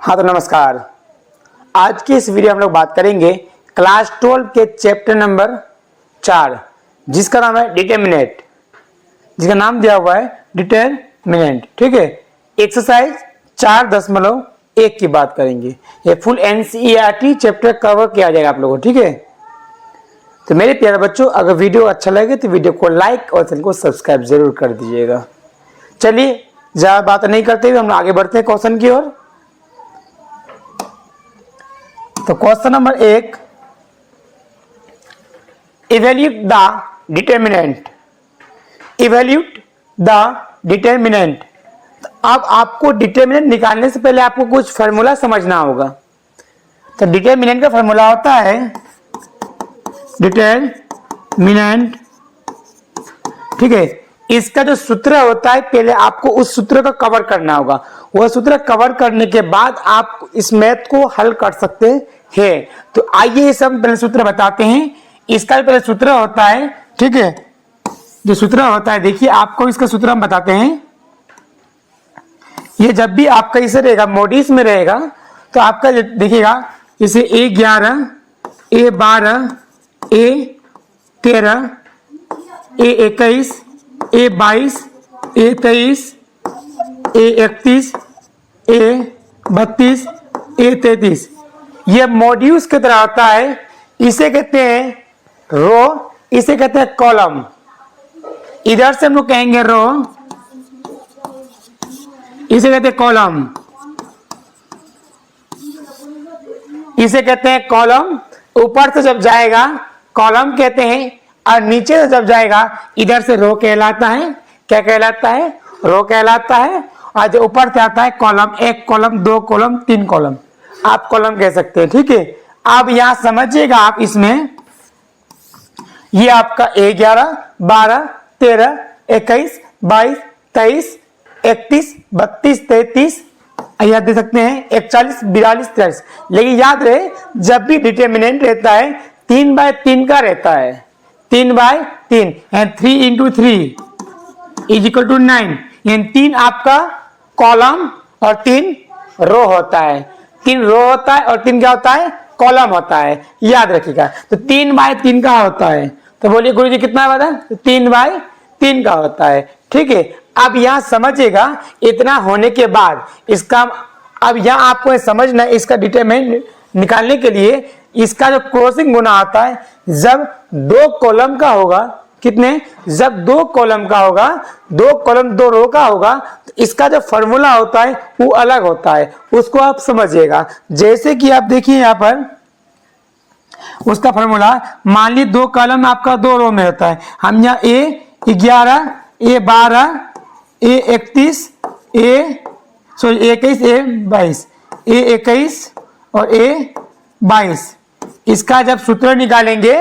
हाँ तो नमस्कार। आज की इस वीडियो हम लोग बात करेंगे क्लास 12 के चैप्टर नंबर 4 जिसका नाम है डिटरमिनेंट, जिसका नाम दिया हुआ है डिटरमिनेंट। ठीक है, एक्सरसाइज 4.1 की बात करेंगे। ये फुल एनसीईआरटी चैप्टर कवर किया जाएगा आप लोगों को। ठीक है, तो मेरे प्यारे बच्चों, अगर वीडियो अच्छा लगे तो वीडियो को लाइक और चैनल को सब्सक्राइब जरूर कर दीजिएगा। चलिए ज्यादा बात नहीं करते हुए हम आगे बढ़ते हैं क्वेश्चन की ओर। तो question number 1, evaluate the determinant. Evaluate the determinant. अब आपको डिटरमिनेंट निकालने से पहले आपको कुछ फार्मूला समझना होगा। तो डिटरमिनेंट का फार्मूला होता है डिटरमिनेंट। ठीक है, इसका जो सूत्र होता है पहले आपको उस सूत्र को कवर करना होगा। वह सूत्र कवर करने के बाद आप इस मैथ को हल कर सकते हैं। तो आइए इस हम पहले सूत्र बताते हैं। इसका पहले सूत्र होता है, ठीक है, जो सूत्र होता है देखिए, आपको इसका सूत्र हम बताते हैं। ये जब भी आपका इसे रहेगा मॉड्यूल्स में रहेगा तो आपका देखिएगा इसे A11 A12 A13 A21 A22 A23 A31 A32 A33 ये मॉड्यूल्स की तरह होता है। इसे कहते हैं रो, इसे कहते हैं कॉलम। इधर से हम लोग कहेंगे रो, इसे कहते हैं कॉलम, इसे कहते हैं कॉलम। ऊपर से जब जाएगा कॉलम कहते हैं, और नीचे से जब जाएगा इधर से रो कहलाता है। क्या कहलाता है? रो कहलाता है। और जो ऊपर से आता है कॉलम, 1 कॉलम 2 कॉलम 3 कॉलम, आप कॉलम कह सकते हैं। ठीक है, अब यहां समझिएगा आप इसमें, ये आपका A11 12 13 21 22 23 31 32 33 याद दे सकते हैं 41 42 43। लेकिन याद रहे जब भी डिटरमिनेंट रहता है 3/3 का रहता है। 3/3 and 3 into 3 is equal to 9। यानी 3 आपका कॉलम और 3 रो होता है। 3 रो होता है और 3 क्या होता है? कॉलम होता है। याद रखिएगा। तो 3/3 का होता है। तो बोलिए गुरुजी कितना बता? 3/3 का होता है। ठीक है, अब यहां समझिएगा। इतना होने के बाद इसका, अब यहां आपको समझना है इसका डिटरमिनेंट निकालने के लिए इसका जो क्रॉसिंग गुना आता है जब 2 कॉलम का होगा। कितने? जब 2 कॉलम का होगा, 2 कॉलम 2 रो का होगा, तो इसका जो फॉर्मूला होता है वो अलग होता है। उसको आप समझिएगा। जैसे कि आप देखिए यहां पर उसका फॉर्मूला, मान ली 2 कॉलम आपका 2 रो में होता है। हम यहाँ A11 A12 A31 A21 A22 A21 और A22 इसका जब सूत्र निकालेंगे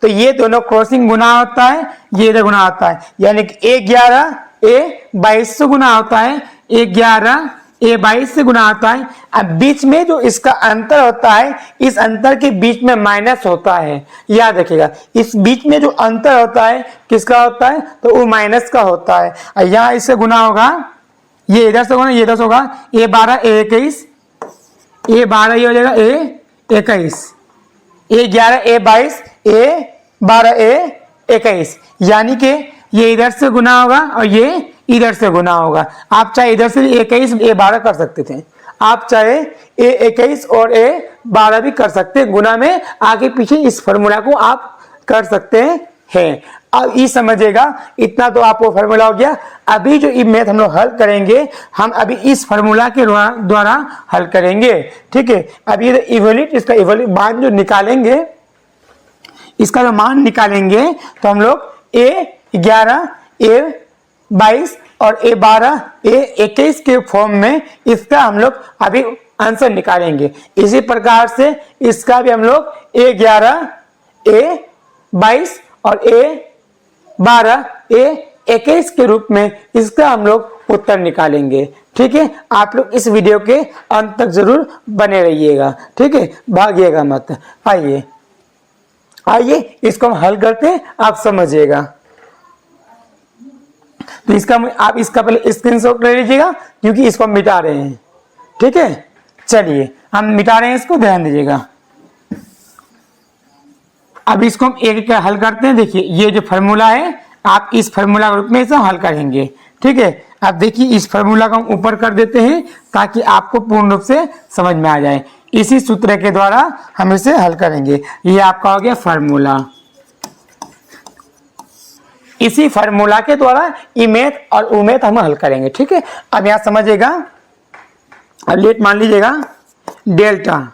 तो ये दोनों क्रॉसिंग गुना होता है, ये इधर गुना होता है। यानी कि A11 A22 से गुना होता है, A11 A22 से गुना होता है। अब बीच में जो इसका अंतर होता है, इस अंतर के बीच में माइनस होता है। याद रखिएगा, इस बीच में जो अंतर होता है किसका होता है? तो वो माइनस का होता है। और यहाँ इससे गुना होगा, ये इधर से गुना, ये इधर से होगा। A12 A21 A12 ये हो जाएगा A21 A11 A22 A12 A21। यानी कि ये इधर से गुना होगा और ये इधर से गुना होगा। आप चाहे इधर से A21 A12 कर सकते थे, आप चाहे A21 और A12 भी कर सकते हैं। गुना में आगे पीछे इस फॉर्मूला को आप कर सकते हैं। अब ये समझिएगा, इतना तो आपको फॉर्मूला हो गया। अभी जो मैथ हम लोग हल करेंगे, हम अभी इस फॉर्मूला के द्वारा हल करेंगे। ठीक है, अब ये इवैल्यूएट, इसका इवैल्यूएट मान जो निकालेंगे, इसका जो मान निकालेंगे तो हम लोग A11 A22 और A12 A21 के फॉर्म में इसका हम लोग अभी आंसर निकालेंगे। इसी प्रकार से इसका भी हम लोग A11 A22 और A12 A21 के रूप में इसका हम लोग उत्तर निकालेंगे। ठीक है, आप लोग इस वीडियो के अंत तक जरूर बने रहिएगा। ठीक है, भागिएगा मत। आइए इसको हम हल करते हैं, आप समझिएगा। तो इसका आप इसका पहले स्क्रीनशॉट ले लीजिएगा क्योंकि इसको हम मिटा रहे हैं। ठीक है, चलिए हम मिटा रहे हैं इसको, ध्यान दीजिएगा। अब इसको हम एक एक हल करते हैं। देखिए ये जो फार्मूला है आप इस फार्मूला के रूप में इसे हल करेंगे, ठीक है। अब देखिए इस फार्मूला को हम ऊपर कर देते हैं ताकि आपको पूर्ण रूप से समझ में आ जाए। इसी सूत्र के द्वारा हम इसे हल करेंगे। ये आपका हो गया फार्मूला। इसी फार्मूला के द्वारा ई मैथ और ऊ मैथ हम हल करेंगे, ठीक है। अब यहां समझिएगा, अब लेट मान लीजिएगा डेल्टा,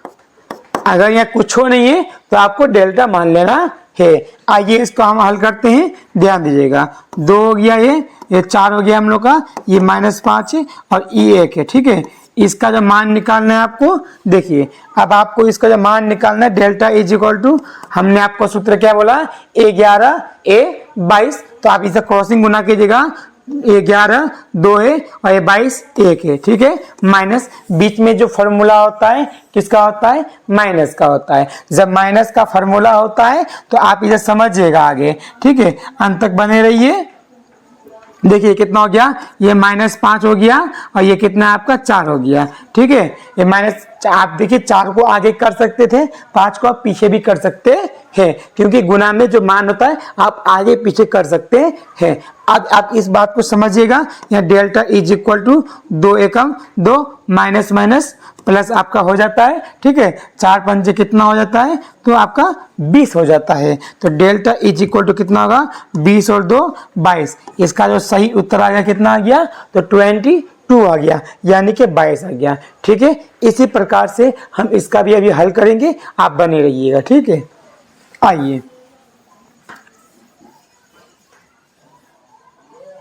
अगर यहाँ कुछ हो नहीं है तो आपको डेल्टा मान लेना है। आइए इसको हम हल करते हैं, ध्यान दीजिएगा। 2 हो गया, ये 4 हो गया हम लोग का, ये -5 है और ये 1 है, ठीक है। इसका जो मान निकालना है आपको, देखिए अब आपको इसका जो मान निकालना है डेल्टा इज इक्वल टू, हमने आपको सूत्र क्या बोला, A11 A22, तो आप इसे क्रॉसिंग गुना कीजिएगा। A11 2 है और A22 1 है, ठीक है। माइनस बीच में जो फॉर्मूला होता है किसका होता है, माइनस का होता है। जब माइनस का फॉर्मूला होता है तो आप इसे समझिएगा आगे, ठीक है। अंत तक बने रहिए। देखिए कितना हो गया, ये -5 हो गया और ये कितना आपका 4 हो गया, ठीक है। ये माइनस, आप देखिए 4 को आगे कर सकते थे, 5 को आप पीछे भी कर सकते हैं, क्योंकि गुना में जो मान होता है आप आगे पीछे कर सकते हैं। अब आप इस बात को समझिएगा, यहाँ delta is equal to 2 Ekam 2 minus minus plus आपका हो जाता है, ठीक है। 4 पंजे कितना हो जाता है, तो आपका 20 हो जाता है। तो डेल्टा इज इक्वल टू कितना होगा, 20 और 2 22। इसका जो सही उत्तर आ गया कितना आ गया, तो 22 आ गया, यानी कि 22 आ गया, ठीक है। इसी प्रकार से हम इसका भी अभी हल करेंगे, आप बने रहिएगा, ठीक है। आइए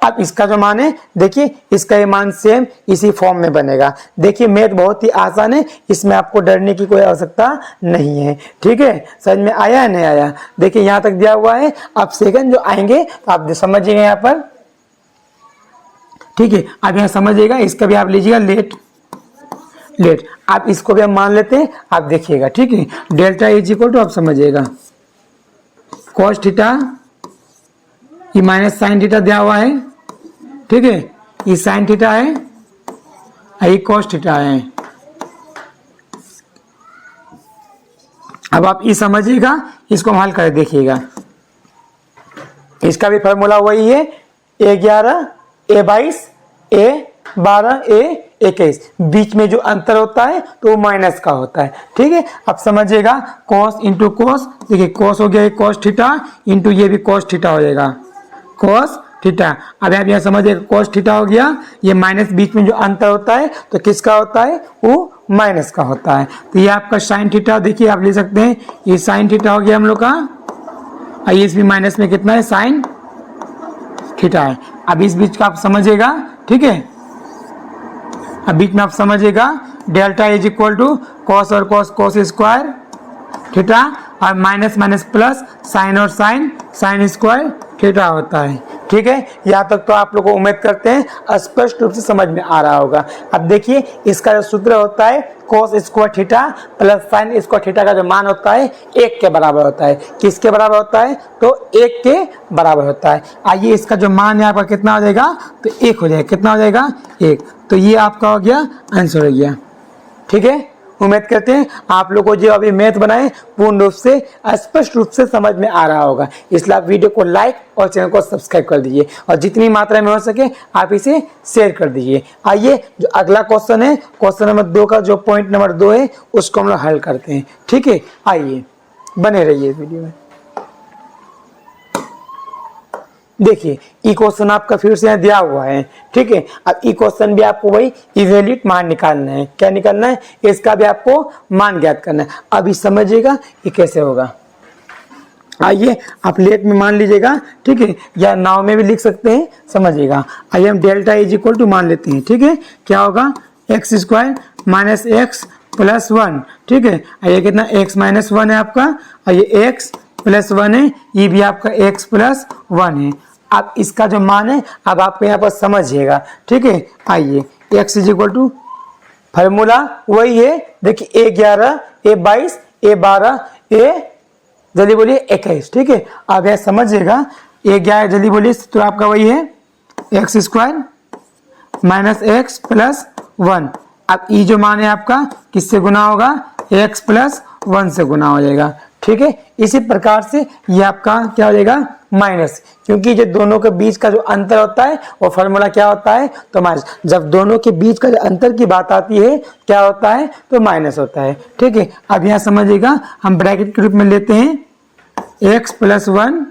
अब इसका जो मान है, देखिए इसका ये मान सेम इसी फॉर्म में बनेगा। देखिए मैथ बहुत ही आसान है, इसमें आपको डरने की कोई आवश्यकता नहीं है, ठीक है। समझ में आया है नहीं आया, देखिए यहाँ तक दिया हुआ है। अब सेकंड जो आएंगे तो आप समझिएगा यहाँ पर, ठीक है। अब यहाँ समझिएगा, इसका भी आप लीजिएगा लेट, आप इसको भी हम मान लेते हैं, आप देखिएगा, ठीक है। डेल्टा इज इक्वल टू, आप समझिएगा cos थीटा, ये माइनस साइन थीटा दिया हुआ है, ठीक है। ये साइन थीटा है, ये cos थीटा है। अब आप ये समझिएगा, इसको हम हल कर देखिएगा। इसका भी फॉर्मूला वही है, A11 A22 A12 A21। बीच में जो अंतर होता है तो वो माइनस का होता है, ठीक है। अब समझिएगा cos इंटू cos, देखिए cos हो गया cos थीटा इंटू ये भी cos थीटा हो जाएगा, cos थीटा। अब आप यहाँ समझिए cos थीटा हो गया, ये माइनस बीच में जो अंतर होता है तो किसका होता है, वो माइनस का होता है। तो ये आपका sin थीटा, देखिए आप ले सकते हैं, ये sin थीटा हो गया हम लोग का, और ये इसमें माइनस में कितना है, sin थीटा है। अब इस बीच का आप समझिएगा, ठीक है। अब बीच में आप समझिएगा delta is equal to cos और cos स्क्वायर थीटा, और माइनस माइनस प्लस साइन और साइन स्क्वायर थीटा होता है, ठीक है। यहाँ तक तो आप लोग को उम्मीद करते हैं स्पष्ट रूप से समझ में आ रहा होगा। अब देखिए इसका जो सूत्र होता है cos square theta plus sign square theta का जो मान होता है 1 के बराबर होता है। किसके बराबर होता है, तो 1 के बराबर होता है। आइए इसका जो मान है आपका कितना हो जाएगा, तो 1 हो जाएगा, कितना हो जाएगा 1। तो ये आपका हो गया आंसर हो गया, ठीक है। उम्मीद करते हैं आप लोग को जो अभी मैथ बनाए पूर्ण रूप से स्पष्ट रूप से समझ में आ रहा होगा। इसलिए आप वीडियो को लाइक और चैनल को सब्सक्राइब कर दीजिए, और जितनी मात्रा में हो सके आप इसे शेयर कर दीजिए। आइए जो अगला क्वेश्चन है, क्वेश्चन नंबर 2 का जो पॉइंट नंबर 2 है उसको हम लोग हल करते हैं, ठीक है। आइए बने रहिए इस वीडियो में। देखिए ई क्वेश्चन आपका फिर से यहाँ दिया हुआ है, ठीक है। अब ई क्वेश्चन भी आपको वही इवेल्यूट मान निकालना है। क्या निकालना है, इसका भी आपको मान ज्ञात करना है। अभी समझिएगा ये कैसे होगा। आइए आप लेट में मान लीजिएगा, ठीक है, या नाव में भी लिख सकते हैं, समझिएगा। आइए हम डेल्टा इज इक्वल टू मान लेते हैं, ठीक है। क्या होगा, x square minus x plus 1, ठीक है। ये कितना x माइनस 1 है आपका, और ये x प्लस 1 है, ये भी आपका x प्लस 1 है। अब इसका जो मान है अब आपको यहाँ पर समझिएगा, ठीक है। आइए x is equal to, formula वही है, देखिए A11 A22 A12 जल्दी बोलिए 21, ठीक है। अब यह समझिएगा A11 जल्दी बोलिए, तो आपका वही है x square minus x plus 1, अब ई जो मान है आपका किससे गुना होगा, x प्लस 1 से गुना हो जाएगा। ठीक है, इसी प्रकार से ये आपका क्या हो जाएगा माइनस, क्योंकि जो दोनों के बीच का जो अंतर होता है वो फॉर्मूला क्या होता है तो माइनस। जब दोनों के बीच का जो अंतर की बात आती है क्या होता है तो माइनस होता है। ठीक है, अब यहाँ समझिएगा, हम ब्रैकेट के रूप में लेते हैं x प्लस 1,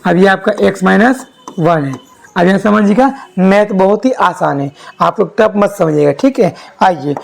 अब ये आपका x माइनस 1 है। अब यहाँ समझिएगा, मैथ बहुत ही आसान है, आप लोग टफ मत समझिएगा। ठीक है, आइए,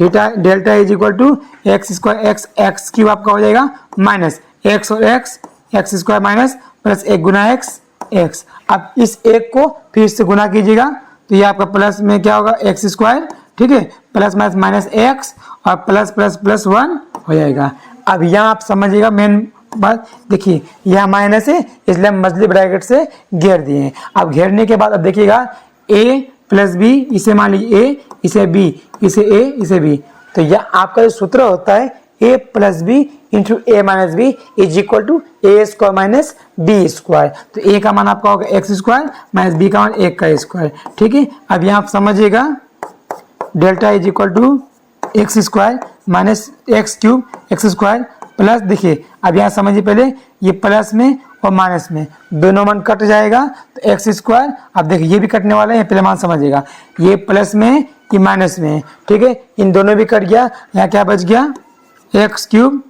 theta delta is equal to X square X cube आपका हो जाएगा माइनस एक्स और एक्स स्क्वायर माइनस प्लस 1 गुना एक्स। अब इस एक को फिर से गुना कीजिएगा तो ये आपका प्लस में क्या होगा एक्स स्क्वायर, ठीक है, प्लस माइनस माइनस एक्स और प्लस प्लस प्लस 1 हो जाएगा। अब यहाँ आप समझिएगा मेन बात, देखिए यह माइनस है इसलिए हम मछली ब्रैकेट से घेर दिए हैं। अब घेरने के बाद अब देखिएगा a प्लस बी, इसे मान लीजिए a, इसे b, इसे a, इसे b, तो यह आपका जो सूत्र होता है a plus B into A minus B is equal to A square minus B square. तो a का मान आपका होगा एक्स स्क्वायर माइनस बी का मान 1 का स्क्वायर। ठीक है, अब यहाँ आप समझिएगा delta is equal to X square minus X cube X square plus, देखिए अब यहाँ समझिए पहले ये प्लस में और माइनस में दोनों मान कट जाएगा तो एक्स स्क्वायर, अब देखिए ये भी कटने वाला है, पहले मान समझिएगा, ये प्लस में ये माइनस में है। ठीक है, इन दोनों भी कट गया, यहाँ क्या बच गया एक्स क्यूब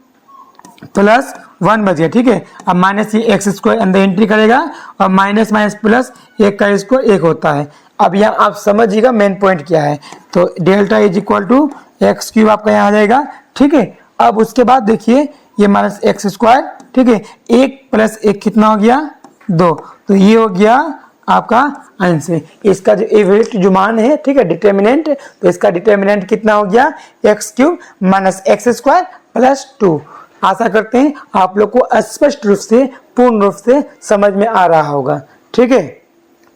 प्लस 1 बच गया। ठीक है, अब माइनस ये एक्स स्क्वायर अंदर एंट्री करेगा और माइनस माइनस प्लस 1 का स्क्वायर 1 होता है। अब यहाँ आप समझिएगा मेन पॉइंट क्या है, तो delta is equal to X cube आपका यहाँ आ जाएगा। ठीक है, अब उसके बाद देखिए ये माइनस एक्स स्क्वायर, ठीक है, 1 प्लस 1 कितना हो गया 2, तो ये हो गया आपका आंसर। इसका जो एवरेज जो मान है, ठीक है, डिटर्मिनेंट, तो इसका डिटर्मिनेंट कितना हो गया x cube minus x square plus 2। आशा करते हैं आप लोग को स्पष्ट रूप से पूर्ण रूप से समझ में आ रहा होगा। ठीक है,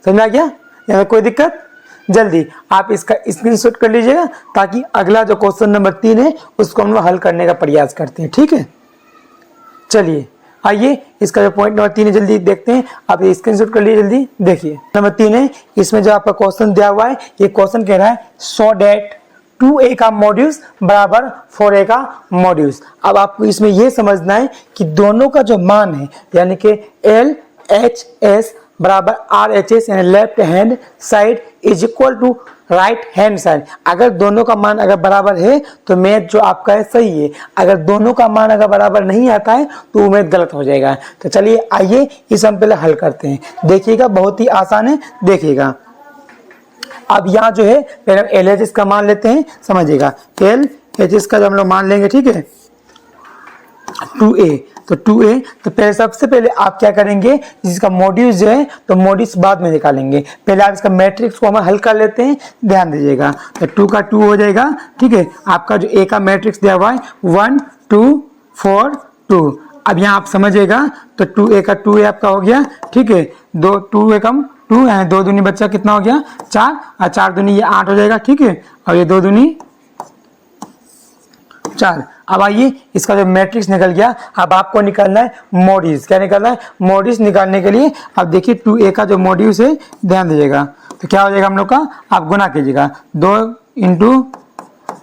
समझ आ गया, यहाँ कोई दिक्कत? जल्दी आप इसका स्क्रीनशॉट कर लीजिएगा ताकि अगला जो क्वेश्चन नंबर 3 है उसको हम लोग हल करने का प्रयास करते हैं। ठीक है, चलिए आइए इसका जो पॉइंट नंबर 3 है जल्दी देखते हैं, आप ये स्क्रीनशॉट कर लीजिए जल्दी। देखिए नंबर 3 है, इसमें जो आपका क्वेश्चन दिया हुआ है, ये क्वेश्चन कह रहा है सो डेट 2a का मॉड्यूल्स बराबर 4a का मॉड्यूल्स। अब आपको इसमें यह समझना है कि दोनों का जो मान है यानी कि LHS बराबर RHS यानी left hand side is equal to right hand side. अगर दोनों का मान अगर बराबर है तो मैथ जो आपका है सही है, अगर दोनों का मान अगर बराबर नहीं आता है तो वो मैथ गलत हो जाएगा। तो चलिए आइए इसे हम पहले हल करते हैं, देखिएगा बहुत ही आसान है, देखिएगा। अब यहाँ जो है पहले LHS का मान लेते हैं, समझिएगा LHS का जो हम लोग मान लेंगे, ठीक है 2a, तो 2a, तो पहले सबसे पहले आप क्या करेंगे, जिसका मॉड्यूल्स जो है तो मॉड्यूल्स बाद में निकालेंगे, पहले आप इसका मैट्रिक्स को हम हल कर लेते हैं, ध्यान दीजिएगा। तो 2 का 2 हो जाएगा, ठीक है, आपका जो a का मैट्रिक्स दिया हुआ है 1 2 4 2। अब यहाँ आप समझिएगा तो 2a का 2a आपका हो गया, ठीक है, 2a कम 2 यानी 2 दूनी बच्चा कितना हो गया 4 और 4 दूनी ये 8 हो जाएगा। ठीक है, और ये 2 दूनी 4। अब आइए इसका जो मैट्रिक्स निकल गया, अब आपको निकालना है मॉड्यूल्स। क्या निकालना है? मॉड्यूल्स निकालने के लिए अब देखिए 2a का जो मॉड्यूल्स है ध्यान दीजिएगा, तो क्या हो जाएगा हम लोग का, आप गुना कीजिएगा 2 इंटू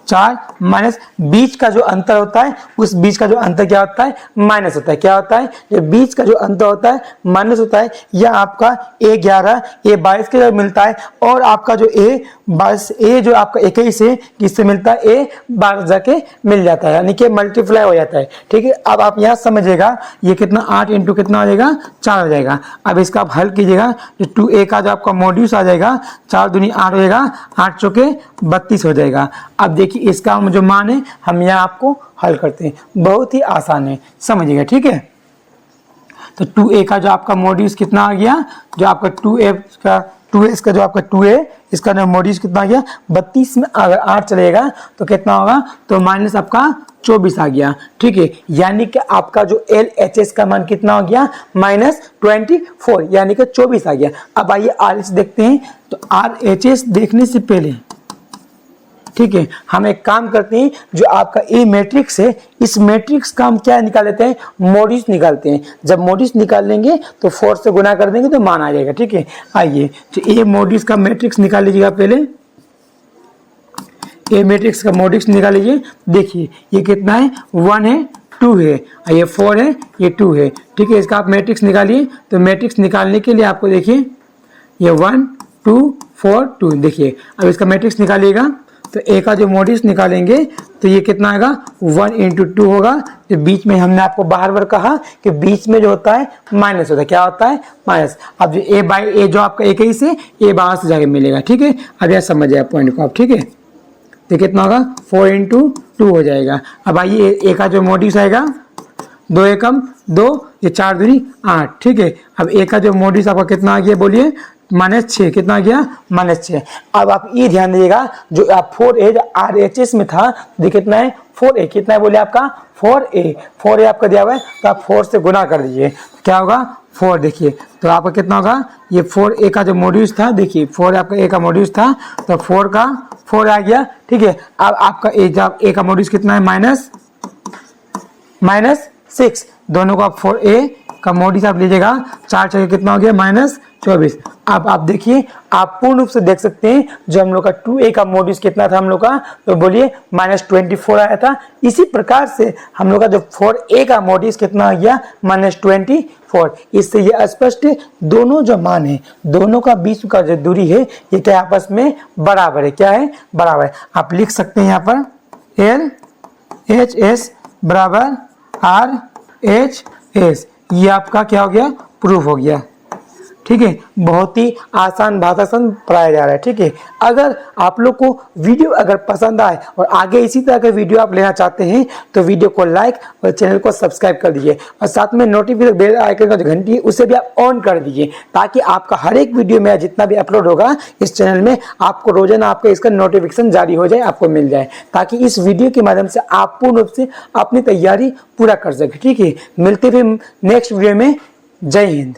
4 माइनस बीच का जो अंतर होता है, उस बीच का जो अंतर क्या होता है माइनस होता है। क्या होता है? जो बीच का जो अंतर होता है माइनस होता है। यह आपका a11 a22 के जो मिलता है और आपका जो a जो आपका 21 है किससे मिलता है a12 जाके मिल जाता है, यानी कि मल्टीप्लाई हो जाता है। ठीक है, अब आप यहाँ समझिएगा ये कितना 8 इंटू कितना हो जाएगा 4 हो जाएगा। अब इसका आप हल कीजिएगा, जो 2a का जो आपका मॉड्यूल्स आ जाएगा 4 दूनी 8 हो जाएगा, 8 चौके 32 हो जाएगा। अब देखिए इसका जो मान है हम यहाँ आपको हल करते हैं, बहुत ही आसान है, समझिएगा। ठीक है, तो 2a का जो आपका मॉड्यूल्स कितना आ गया, जो आपका 2s का जो आपका 2a इसका जो मॉड्यूल्स कितना आ गया 32 में अगर 8 चलेगा तो कितना होगा, तो माइनस आपका 24 आ गया। ठीक है, यानी कि आपका जो LHS का मान कितना हो गया -24 यानी कि 24 आ गया। अब आइए RHS देखते हैं, तो RHS देखने से पहले ठीक है हम एक काम करते हैं, जो आपका ए मैट्रिक्स है इस मैट्रिक्स का हम क्या निकाल लेते हैं, मॉड्यूल्स निकालते हैं। जब मॉड्यूल्स निकाल लेंगे तो 4 से गुना कर देंगे तो मान आ जाएगा। ठीक है, आइए तो ए मॉड्यूल्स का मैट्रिक्स निकाल लीजिएगा। पहले ए मैट्रिक्स का मॉड्यूल्स निकालिए। देखिए ये कितना है, 1 है, 2 है, और ये 4 है, ये 2 है। ठीक है, इसका आप मैट्रिक्स निकालिए। तो मैट्रिक्स निकालने के लिए आपको देखिए ये 1 2 4 2, देखिए अब इसका मैट्रिक्स निकालिएगा। तो ए का जो मॉड्यूल्स निकालेंगे तो ये कितना आएगा, 1 × 2 होगा। तो बीच में हमने आपको बार बार कहा कि बीच में जो होता है माइनस होता है। क्या होता है, माइनस। अब जो ए बाई ए जो आपका 21 है, ए बाहर से जाके मिलेगा। ठीक है, अब यह समझ जाए पॉइंट को आप। ठीक है, तो कितना होगा, 4 × 2 हो जाएगा। अब आइए ए का जो मॉड्यूल्स आएगा, 2 एकम 2, ये 4 दूनी 8। ठीक है, अब ए का जो मॉड्यूल्स आपका कितना आ गया, बोलिए -6। कितना आ गया, -6। अब आप ये ध्यान दीजिएगा, जो आप 4a जो RHS में था, ये कितना है, 4a। कितना है बोले आपका, 4a आपका दिया हुआ है, तो आप 4 से गुना कर दीजिए। क्या होगा, 4। देखिए तो आपका कितना होगा, ये 4a का जो मॉड्यूल्स था, देखिए 4 आपका a का मॉड्यूल्स था, तो 4 का 4 आ गया। ठीक है, अब आपका a का मॉड्यूल्स कितना है, -6। दोनों को आप 4a का मॉड्यूल्स आप लीजिएगा, 4 छः कितना हो गया, -24। अब आप देखिए, आप पूर्ण रूप से देख सकते हैं, जो हम लोग का 2a का मॉड्यूल्स कितना था हम लोग का, तो बोलिए -24 आया था। इसी प्रकार से हम लोग का जो 4a का मॉड्यूल्स कितना आ गया, -24। इससे ये स्पष्ट है, दोनों जो मान है, दोनों का बीच का जो दूरी है, ये क्या आपस में बराबर है। क्या है, बराबर है। आप लिख सकते हैं यहाँ पर LHS बराबर RHS। ये आपका क्या हो गया, प्रूफ हो गया। ठीक है, बहुत ही आसान भाषा से पढ़ाया जा रहा है। ठीक है, अगर आप लोग को वीडियो अगर पसंद आए और आगे इसी तरह के वीडियो आप लेना चाहते हैं, तो वीडियो को लाइक और चैनल को सब्सक्राइब कर दीजिए, और साथ में नोटिफिकेशन बेल आइकन का जो घंटी है उसे भी आप ऑन कर दीजिए, ताकि आपका हर एक वीडियो में जितना भी अपलोड होगा इस चैनल में, आपको रोजाना आपका इसका नोटिफिकेशन जारी हो जाए, आपको मिल जाए, ताकि इस वीडियो के माध्यम से आप पूर्ण रूप से अपनी तैयारी पूरा कर सके। ठीक है, मिलते फिर नेक्स्ट वीडियो में। जय हिंद।